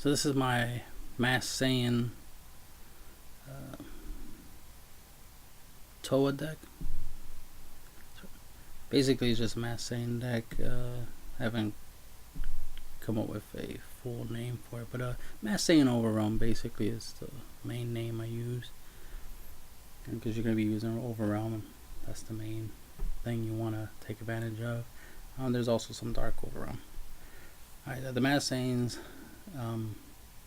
So this is my Masked Saiyan Towa deck. Basically, it's just a Masked Saiyan deck. I haven't come up with a full name for it, but Masked Saiyan OverRealm basically is the main name I use, because you're going to be using OverRealm. That's the main thing you want to take advantage of. There's also some Dark OverRealm. Alright, the Masked Saiyans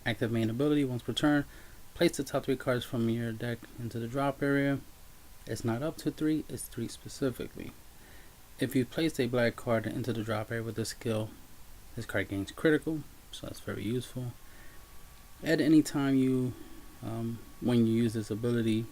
active main ability. Once per turn, place the top 3 cards from your deck into the drop area. It's not up to 3, it's 3 specifically. If you place a black card into the drop area with this skill, this card gains critical, so that's very useful. At any time you, when you use this ability,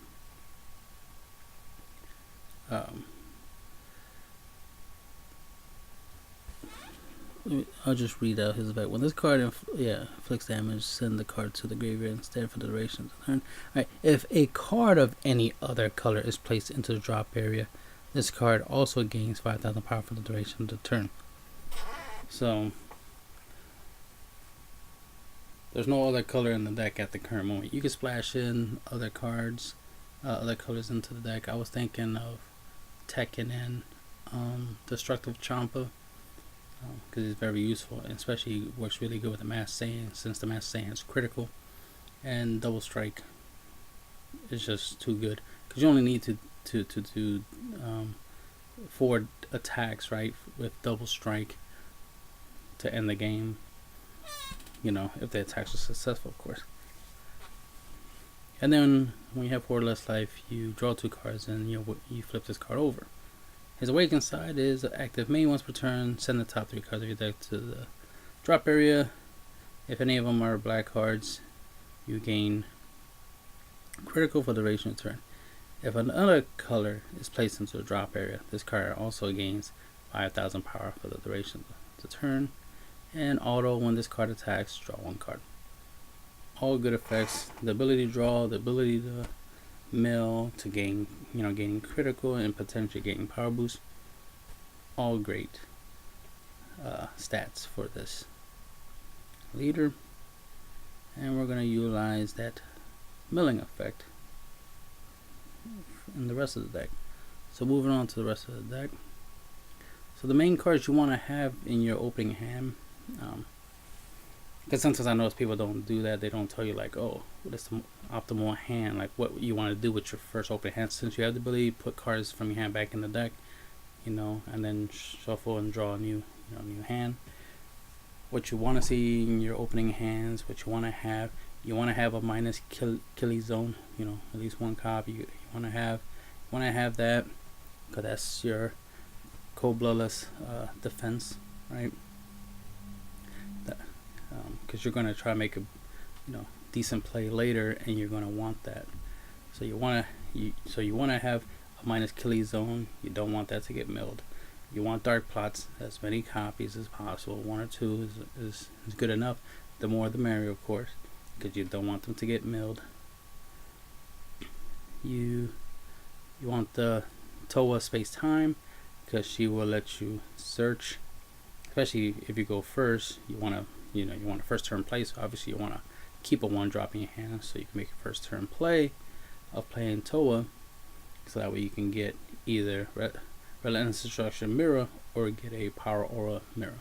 I'll just read out his effect. When this card inflicts damage, send the card to the graveyard instead for the duration of the turn. Alright, if a card of any other color is placed into the drop area, this card also gains 5,000 power for the duration of the turn. So there's no other color in the deck at the current moment. You can splash in other cards, other colors into the deck. I was thinking of Tekken and Destructive Champa, because it's very useful, and especially works really good with the Masked Saiyan, since the Masked Saiyan is critical, and Double Strike is just too good, because you only need to do 4 attacks, right, with Double Strike to end the game, you know, if the attacks are successful, of course. And then when you have 4 less life, you draw 2 cards and you flip this card over. His Awakened side is active main. Once per turn, send the top 3 cards of your deck to the drop area. If any of them are black cards, you gain critical for the duration of the turn. If another color is placed into the drop area, this card also gains 5,000 power for the duration of the turn. And auto, when this card attacks, draw 1 card. All good effects. The ability to draw, the ability to mill, to gain, gaining critical and potentially gaining power boost. All great stats for this leader. And we're going to utilize that milling effect in the rest of the deck. So moving on to the rest of the deck. So the main cards you want to have in your opening hand, because sometimes I notice people don't do that. They don't tell you like, oh, what is the optimal hand, like what you want to do with your first opening hand. Since you have the ability to put cards from your hand back in the deck, and then shuffle and draw a new hand. What you want to see in your opening hands, what you want to have a minus killy zone, at least 1 copy. You want to have that, because that's your cold-bloodless defense, right? Because you're going to try to make a decent play later, and you're going to want that. So you want to have a minus killy zone. You don't want that to get milled. You want dark plots, as many copies as possible. 1 or 2 is good enough. The more the merrier, of course, because you don't want them to get milled. You want the Towa space time, because she will let you search, especially if you go first. You want a first turn play, so obviously you want to keep a 1-drop in your hand, so you can make a first turn play of playing Towa, so that way you can get either Relentless Destruction Mirror or get a Power Aura Mirror.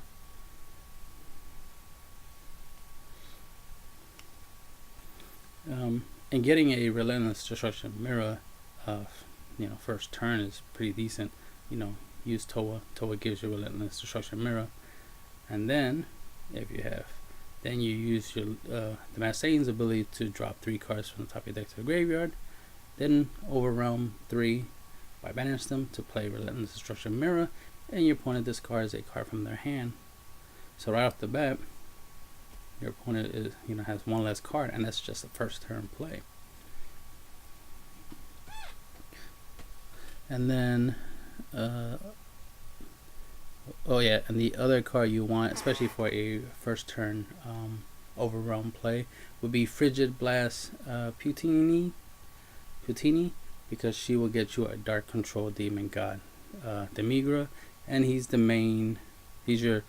And getting a Relentless Destruction Mirror first turn is pretty decent. Use Towa. Towa gives you Relentless Destruction Mirror, and then then you use your the Masked Saiyan's ability to drop 3 cards from the top of your deck to the graveyard. Then OverRealm 3 by banish them to play Relentless Destruction Mirror, and your opponent discards a card from their hand. So right off the bat, your opponent has 1 less card, and that's just a first turn play. And then and the other card you want, especially for a first turn OverRealm play, would be Frigid Blast Putini, because she will get you a Dark Control Demon God, Demigra, and he's your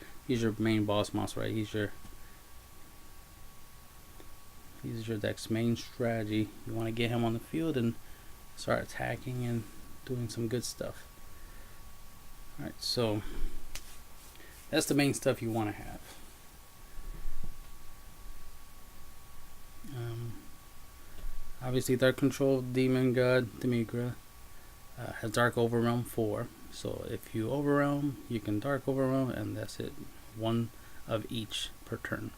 main boss monster, right? He's your deck's main strategy. You want to get him on the field and start attacking and doing some good stuff. Alright, so that's the main stuff you want to have. Obviously, Dark Control, Demon God, Demigra has Dark Overrealm 4. So if you Overrealm, you can Dark Overrealm, and that's it. One of each per turn.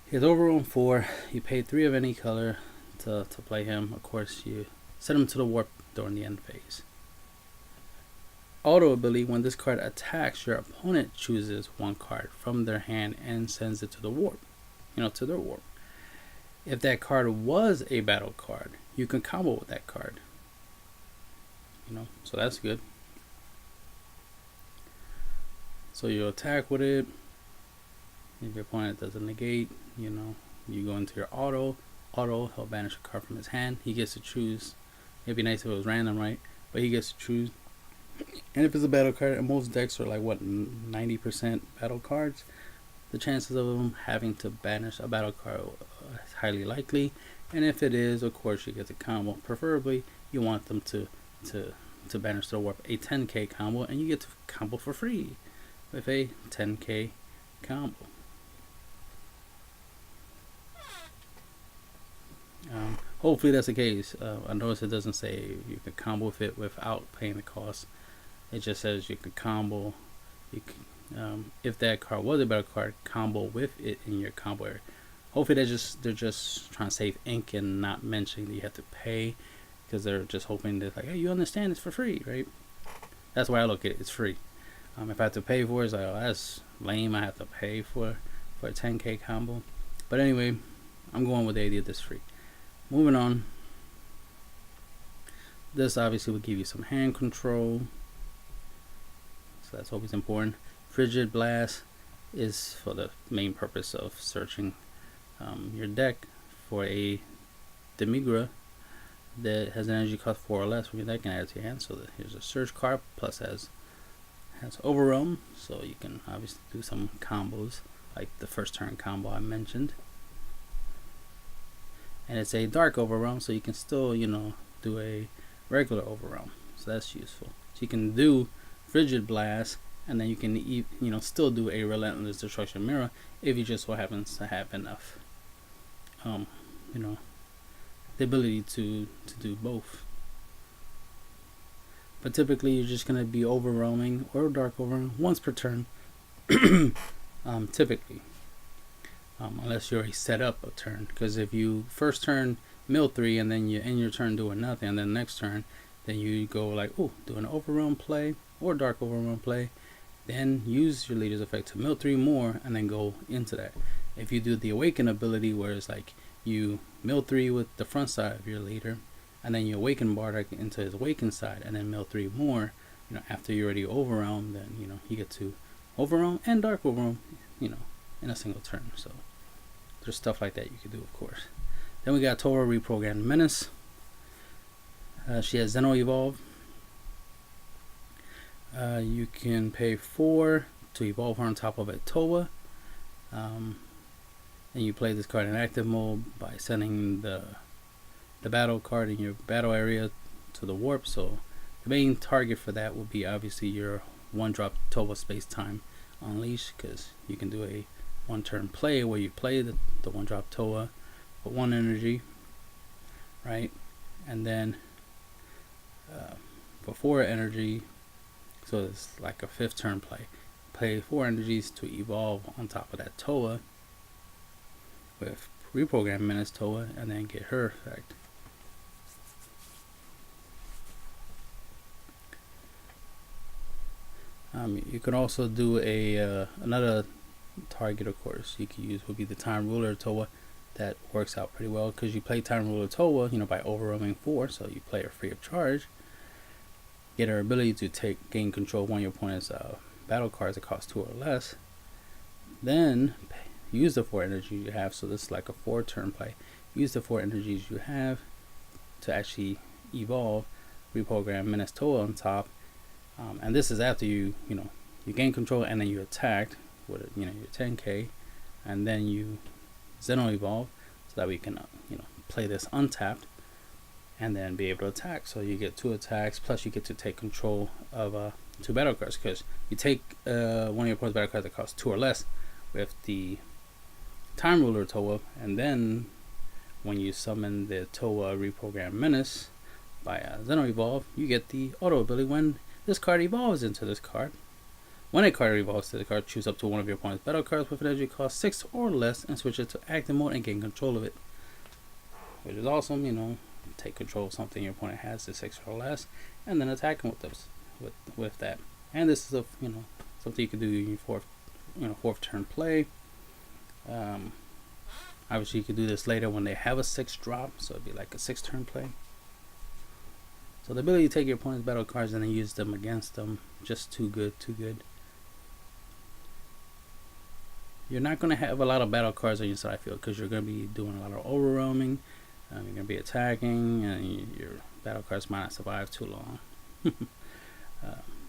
He has Overrealm 4. You pay 3 of any color to play him. Of course, you set him to the warp during the end phase. Auto ability: when this card attacks, your opponent chooses one card from their hand and sends it to the warp. To their warp. If that card was a battle card, you can combo with that card. So that's good. So you attack with it. If your opponent doesn't negate, you go into your auto. He'll banish a card from his hand. He gets to choose. It'd be nice if it was random, right? But he gets to choose. And if it's a battle card, and most decks are like 90% battle cards, the chances of them having to banish a battle card is highly likely. And if it is, of course, you get a combo. Preferably, you want them to banish the warp a 10k combo, and you get to combo for free with a 10k combo. Hopefully that's the case. I notice it doesn't say you can combo with it without paying the cost. It just says you can combo. You can, if that card was a battle card, combo with it in your combo area. Hopefully they're just trying to save ink and not mentioning that you have to pay, because they're just hoping that, like, hey, you understand it's for free, right? That's why I look at it. It's free. If I have to pay for it, it's like, oh, that's lame. I have to pay for a 10k combo. But anyway, I'm going with the idea that's free. Moving on. This obviously will give you some hand control, so that's always important. Frigid Blast is for the main purpose of searching your deck for a Demigra that has an energy cost 4 or less from your deck and add it to your hand. So here's a search card, plus has OverRealm, so you can obviously do some combos like the first turn combo I mentioned. And it's a dark Overrealm, so you can still, do a regular Overrealm. So that's useful. So you can do Frigid Blast, and then you can, still do a Relentless Destruction Mirror if you just so happens to have enough, the ability to do both. But typically, you're just gonna be Overwhelming or Dark Overwhelming once per turn. Typically. Unless you already set up a turn, because if you first turn mill 3 and then you end your turn doing nothing, and then next turn then you go like, oh, do an Overwhelm play or Dark Overwhelm play, then use your leader's effect to mill 3 more and then go into that. If you do the Awaken ability, where it's like you mill 3 with the front side of your leader, and then you Awaken Bardock into his Awaken side and then mill 3 more, after you already Overwhelm, then you get to Overwhelm and Dark Overwhelm in a single turn. So there's stuff like that you could do, of course. Then we got Towa Reprogrammed Menace. She has Xeno Evolve. You can pay 4 to evolve her on top of a Towa. And you play this card in active mode by sending the battle card in your battle area to the warp. So the main target for that would be obviously your 1-drop Towa Space Time Unleash, because you can do a 1-turn play where you play the 1-drop Towa for 1 energy, right? And then for 4 energy, so it's like a 5th turn play. Play 4 energies to evolve on top of that Towa with Reprogram Menace Towa, and then get her effect. You can also do another target, of course, you could use would be the Time Ruler Towa. That works out pretty well because you play Time Ruler Towa, by overwhelming 4, so you play her free of charge. Get her ability to gain control of one of your opponent's battle cards that cost 2 or less. Then use the 4 energies you have. So this is like a 4-turn play. Use the 4 energies you have to actually evolve, Reprogram Menace Towa on top. And this is after you gain control and then you attacked with your 10k, and then you Xeno Evolve. so that we can play this untapped and then be able to attack. So you get 2 attacks, plus you get to take control of 2 battle cards, because you take one of your opponent's battle cards that costs 2 or less with the Time Ruler Towa, and then when you summon the Towa Reprogram Menace by Xeno Evolve, you get the auto ability when this card evolves into this card. When a card evolves to the card, choose up to one of your opponent's battle cards with an energy cost 6 or less and switch it to active mode and gain control of it. Which is awesome, take control of something your opponent has to 6 or less, and then attack them with that. And this is something you can do in your fourth turn play. Obviously you could do this later when they have a 6 drop, so it'd be like a 6 turn play. So the ability to take your opponent's battle cards and then use them against them, just too good. You're not going to have a lot of battle cards on your side field because you're going to be doing a lot of overwhelming. You're going to be attacking, and your battle cards might not survive too long.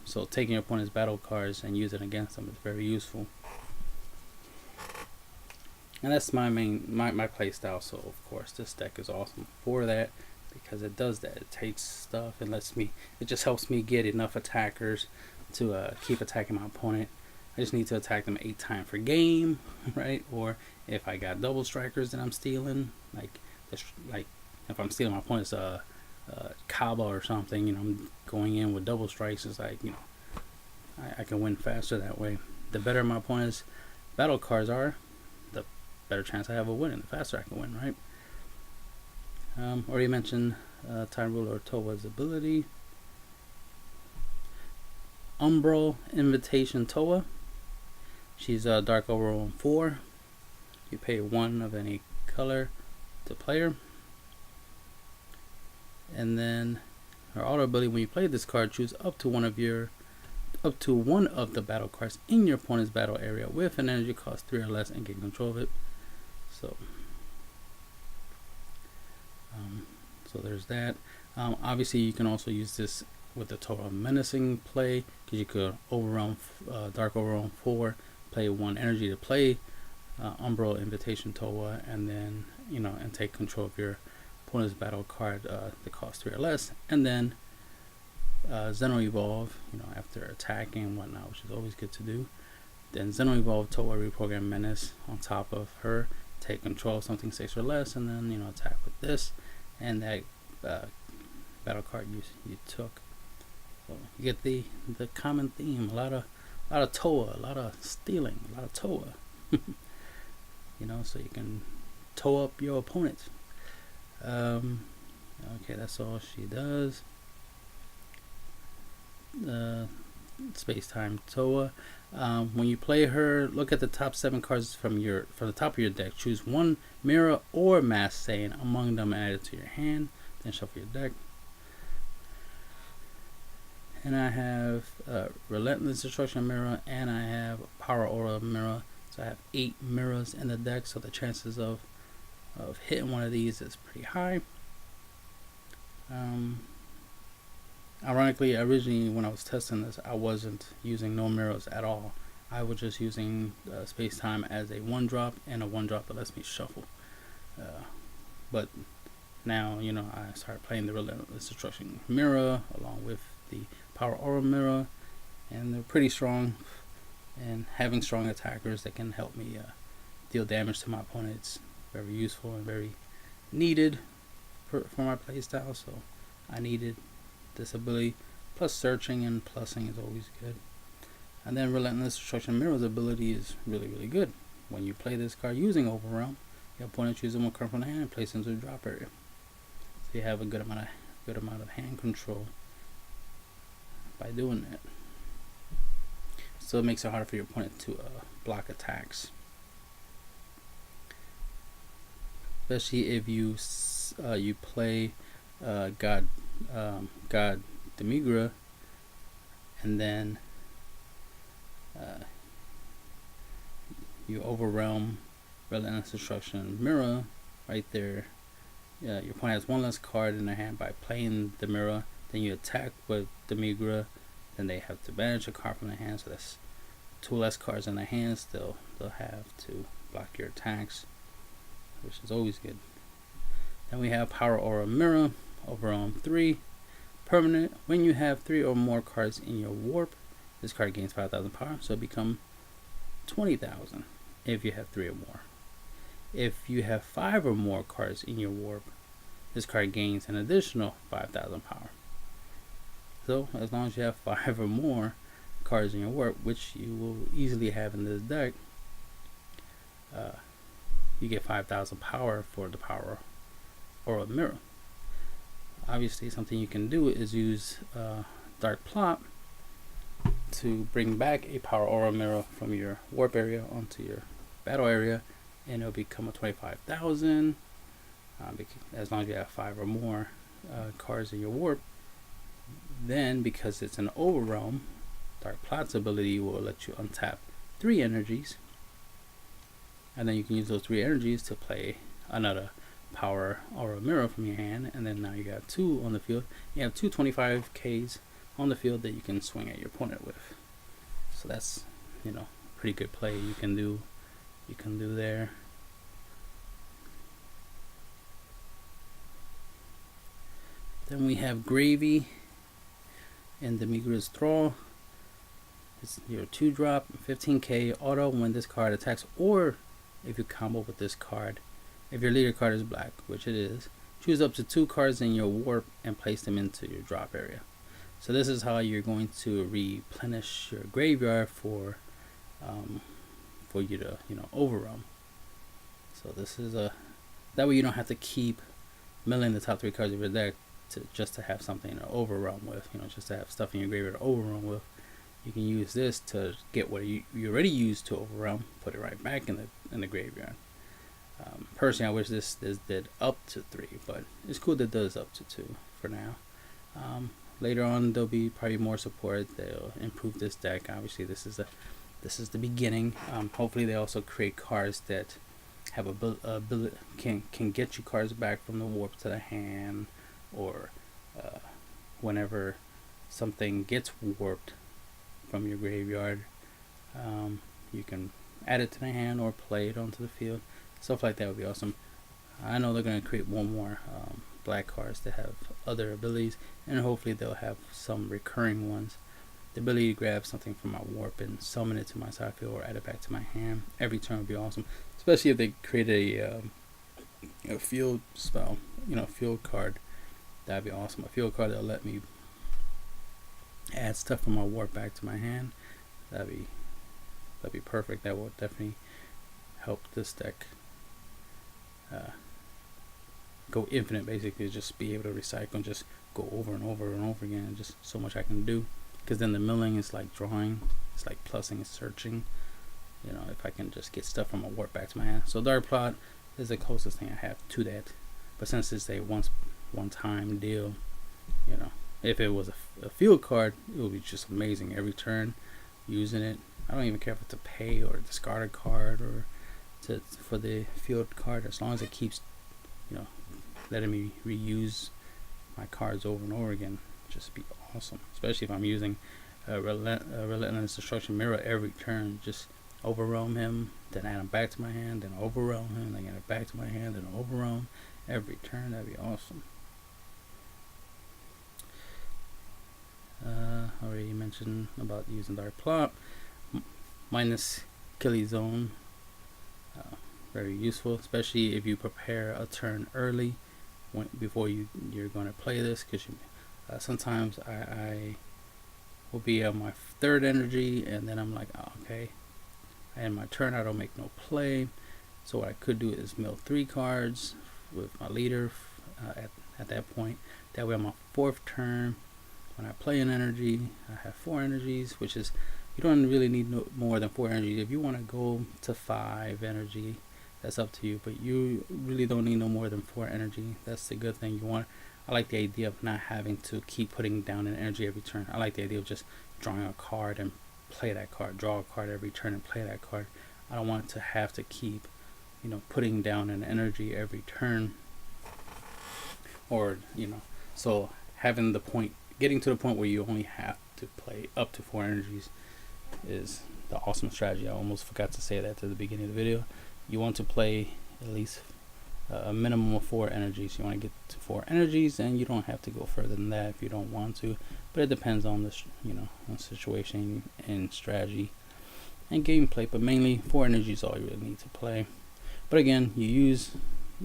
So taking your opponent's battle cards and using against them is very useful. And that's my play style. So of course this deck is awesome for that, because it does that. It takes stuff and it just helps me get enough attackers to keep attacking my opponent. I just need to attack them 8 times per game, right? Or if I got double strikers that I'm stealing, like if I'm stealing my opponent's Kaba or something, I'm going in with double strikes. It's like, I can win faster that way. The better my opponent's battle cards are, the better chance I have of winning. The faster I can win, right? Already mentioned Time Ruler Towa's ability. Umbral Invitation Towa. She's a Dark OverRealm 4. You pay 1 of any color to player. And then her auto ability, when you play this card, choose up to one of the battle cards in your opponent's battle area with an energy cost 3 or less and gain control of it. So there's that. Obviously you can also use this with the Towa menacing play, because you could overwhelm Dark OverRealm 4, play 1 energy to play Umbral Invitation Towa, and then and take control of your opponent's battle card that costs 3 or less, and then Xeno Evolve after attacking and whatnot, which is always good to do. Then Xeno Evolve Towa Reprogram Menace on top of her, take control of something 6 or less, and then attack with this and that battle card you took. So you get the common theme, a lot of Towa, a lot of stealing, a lot of Towa. So you can tow up your opponent. Okay, that's all she does. Space-time Towa. When you play her, look at the top 7 cards from the top of your deck. Choose 1 mirror or mass Saiyan among them and add it to your hand. Then shuffle your deck. And I have Relentless Destruction Mirror, and I have Power Aura Mirror. So I have 8 mirrors in the deck, so the chances of hitting one of these is pretty high. Ironically, originally when I was testing this, I wasn't using no mirrors at all. I was just using Space Time as a 1-drop and a 1-drop that lets me shuffle. But now, I started playing the Relentless Destruction Mirror along with the Power Aura Mirror, and they're pretty strong. And having strong attackers that can help me deal damage to my opponents, very useful and very needed for my playstyle. So I needed this ability, plus searching and plussing is always good. And then Relentless Destruction Mirror's ability is really good. When you play this card using OverRealm, your opponent chooses one card from the hand and places into the drop area. So you have a good amount of hand control by doing that. So it makes it harder for your opponent to block attacks, especially if you play God Demigra, and then you OverRealm Relentless Destruction Mirror right there. Your opponent has 1 less card in their hand by playing the mirror. Then you attack with Demigra. Then they have to banish a card from their hand, so that's 2 less cards in their hands. They'll have to block your attacks. which is always good. Then we have Power Aura Mirror, OverRealm 3. Permanent. When you have 3 or more cards in your warp, this card gains 5,000 power, so it becomes 20,000 if you have 3 or more. If you have 5 or more cards in your warp, this card gains an additional 5,000 power. So as long as you have 5 or more cards in your warp, which you will easily have in this deck, you get 5,000 power for the Power Aura Mirror. Obviously, something you can do is use Dark Plot to bring back a Power Aura Mirror from your warp area onto your battle area, and it'll become a 25,000. As long as you have 5 or more cards in your warp. Then, because it's an OverRealm, Dark Plot's ability will let you untap 3 energies, and then you can use those 3 energies to play another Power Aura Mirror from your hand, and then now you got 2 on the field. You have 2 25Ks on the field that you can swing at your opponent with. So that's, you know, pretty good play you can do there. Then we have Gravy in the Migra's Thrall. It's your 2-drop, 15k auto when this card attacks, or if you combo with this card. If your leader card is black, which it is, choose up to 2 cards in your warp and place them into your drop area. So this is how you're going to replenish your graveyard for you to, you know, OverRealm. So this is that way you don't have to keep milling the top 3 cards of your deck just to have something to OverRealm with, you know, just to have stuff in your graveyard to OverRealm with. You can use this to get what you already used to OverRealm, put it right back in the graveyard. Personally, I wish this did up to 3, but it's cool that it does up to 2 for now. Later on, there'll be probably more support. They'll improve this deck. Obviously, this is the beginning. Hopefully, they also create cards that have ability can get you cards back from the warp to the hand, or whenever something gets warped from your graveyard, you can add it to the hand or play it onto the field. Stuff like that would be awesome. I know they're going to create one more black cards that have other abilities, and hopefully they'll have some recurring ones. The ability to grab something from my warp and summon it to my side field or add it back to my hand every turn would be awesome, especially if they create a field spell, you know, field card. That'd be awesome. A field card that'll let me add stuff from my warp back to my hand. That'd be perfect. That will definitely help this deck go infinite, basically. Just be able to recycle and just go over and over and over again, and just so much I can do. Because then the milling is like drawing, it's like plussing and searching, you know, if I can just get stuff from my warp back to my hand. So Dark Plot is the closest thing I have to that, but since it's a one-time deal, you know, if it was a field card, it would be just amazing every turn using it. I don't even care if it's a pay or discard a card or for the field card, as long as it keeps, you know, letting me reuse my cards over and over again. Just be awesome, especially if I'm using a Relentless Destruction Mirror every turn. Just OverRealm him, then add him back to my hand, then OverRealm him, then get it back to my hand, then OverRealm every turn. That'd be awesome. Already mentioned about using Dark Plot. Minus Killy Zone, very useful, especially if you prepare a turn early before you're going to play this, because sometimes I will be on my 3rd energy, and then I'm like, oh, okay, and my turn I don't make no play. So what I could do is mill 3 cards with my leader at that point. That way on my 4th turn, when I play an energy, I have 4 energies, which is, you don't really need more than 4 energies. If you want to go to 5 energy, that's up to you, but you really don't need no more than 4 energy. That's the good thing. I like the idea of not having to keep putting down an energy every turn. I like the idea of just drawing a card and play that card, draw a card every turn and play that card. I don't want to have to keep, you know, putting down an energy every turn, or, you know, so getting to the point where you only have to play up to 4 energies is the awesome strategy. I almost forgot to say that to the beginning of the video. You want to play at least a minimum of 4 energies. You want to get to 4 energies, and you don't have to go further than that if you don't want to. But it depends on the on situation and strategy and gameplay. But mainly 4 energies is all you really need to play. But again, you use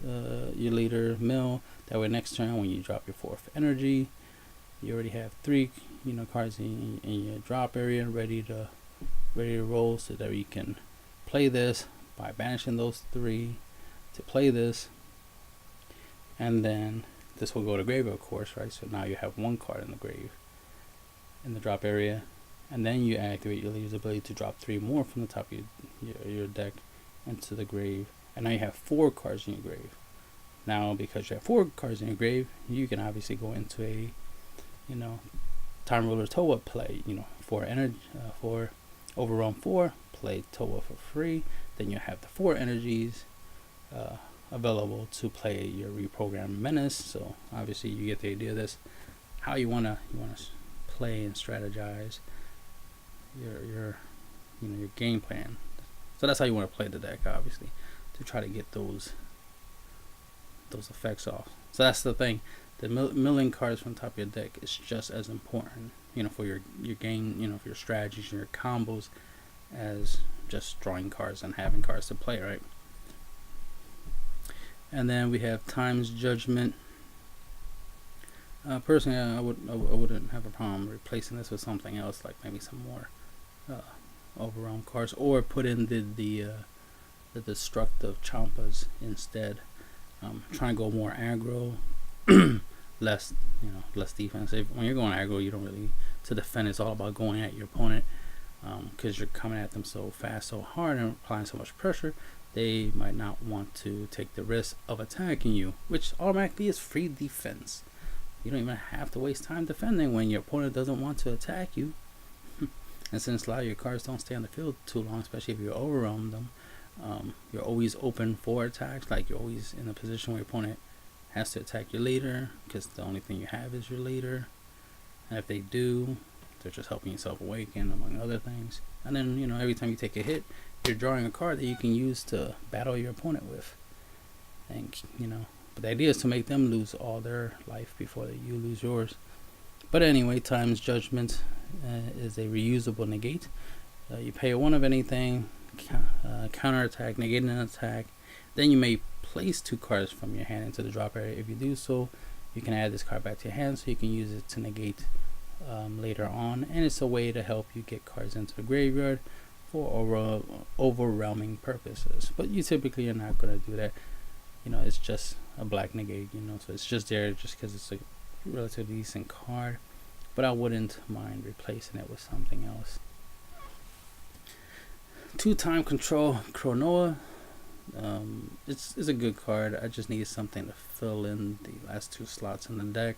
your leader mill. That way, next turn when you drop your 4th energy, you already have 3 cards in your drop area ready to roll, so that you can play this by banishing those 3 to play this, and then this will go to grave, of course, right? So now you have 1 card in the grave in the drop area, and then you activate your leader's ability to drop 3 more from the top of your deck into the grave, and now you have 4 cards in your grave. Now, because you have 4 cards in your grave, you can obviously go into a Time Ruler Towa play, for energy, for OverRealm 4, play Towa for free. Then you have the 4 energies available to play your reprogrammed menace. So obviously you get the idea of this, how you wanna play and strategize your game plan. So that's how you want to play the deck, obviously, to try to get those effects off. So that's the thing. The milling cards from the top of your deck is just as important, for your game, for your strategies and your combos, as just drawing cards and having cards to play, right? And then we have Time's Judgment. Personally, I wouldn't have a problem replacing this with something else, like maybe some more OverRealm cards, or put in the destructive Champas instead. Try and go more aggro, less defensive. When you're going aggro, you don't really to defend. It's all about going at your opponent, because you're coming at them so fast, so hard, and applying so much pressure. They might not want to take the risk of attacking you, which automatically is free defense. You don't even have to waste time defending when your opponent doesn't want to attack you. And since a lot of your cards don't stay on the field too long, especially if you overwhelm them, you're always open for attacks. Like, you're always in a position where your opponent has to attack your leader, because the only thing you have is your leader. And if they do, they're just helping yourself awaken, among other things. And then, every time you take a hit, you're drawing a card that you can use to battle your opponent with. And, but the idea is to make them lose all their life before you lose yours. But anyway, Time's Judgment is a reusable negate. You pay 1 of anything, counter attack, negate an attack. Then you may place 2 cards from your hand into the drop area. If you do so, you can add this card back to your hand, so you can use it to negate later on. And it's a way to help you get cards into the graveyard for overwhelming purposes. But you typically are not going to do that. It's just a black negate, so it's just there just because it's a relatively decent card. But I wouldn't mind replacing it with something else. 2 time control Chronoa. It's a good card. I just needed something to fill in the last 2 slots in the deck.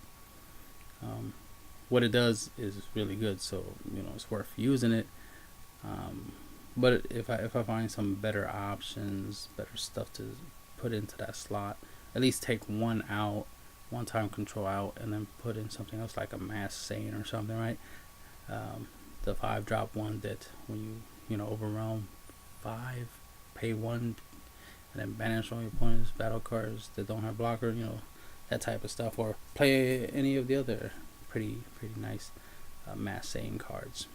What it does is really good, so it's worth using it. But if I find some better options, better stuff to put into that slot, at least take 1 out, 1 time control out, and then put in something else like a Mass Saiyan or something, right? The 5-drop one that when you overwhelm 5, pay 1, and then banish all your opponent's battle cards that don't have blocker, that type of stuff, or play any of the other pretty nice Mass Saiyan cards.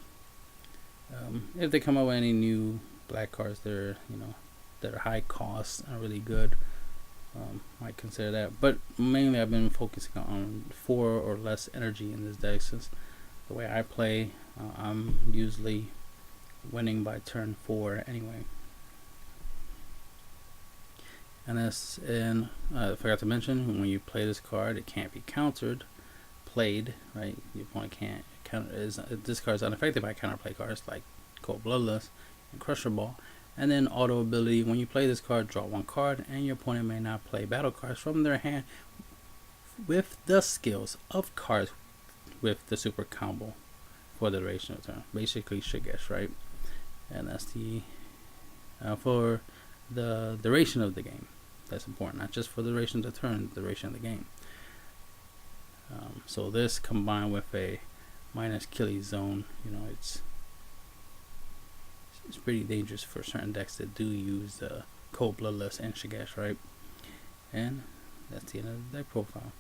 If they come up with any new black cards that are high cost and really good, might consider that. But mainly I've been focusing on 4 or less energy in this deck, since the way I play, I'm usually winning by turn 4 anyway. And I forgot to mention, when you play this card, it can't be played, right? Your opponent can't counter. This card is unaffected by counterplay cards like Cold Bloodlust and Crusher Ball. And then auto ability: when you play this card, draw 1 card, and your opponent may not play battle cards from their hand with the skills of cards with the super combo for the duration of the turn. Basically Shigesh, right? And that's the for the duration of the game. That's important, not just for the duration of the turn, the duration of the game. So this combined with a minus Killy zone, it's pretty dangerous for certain decks that do use Cold Bloodlust and Shigesh, right? And that's the end of the deck profile.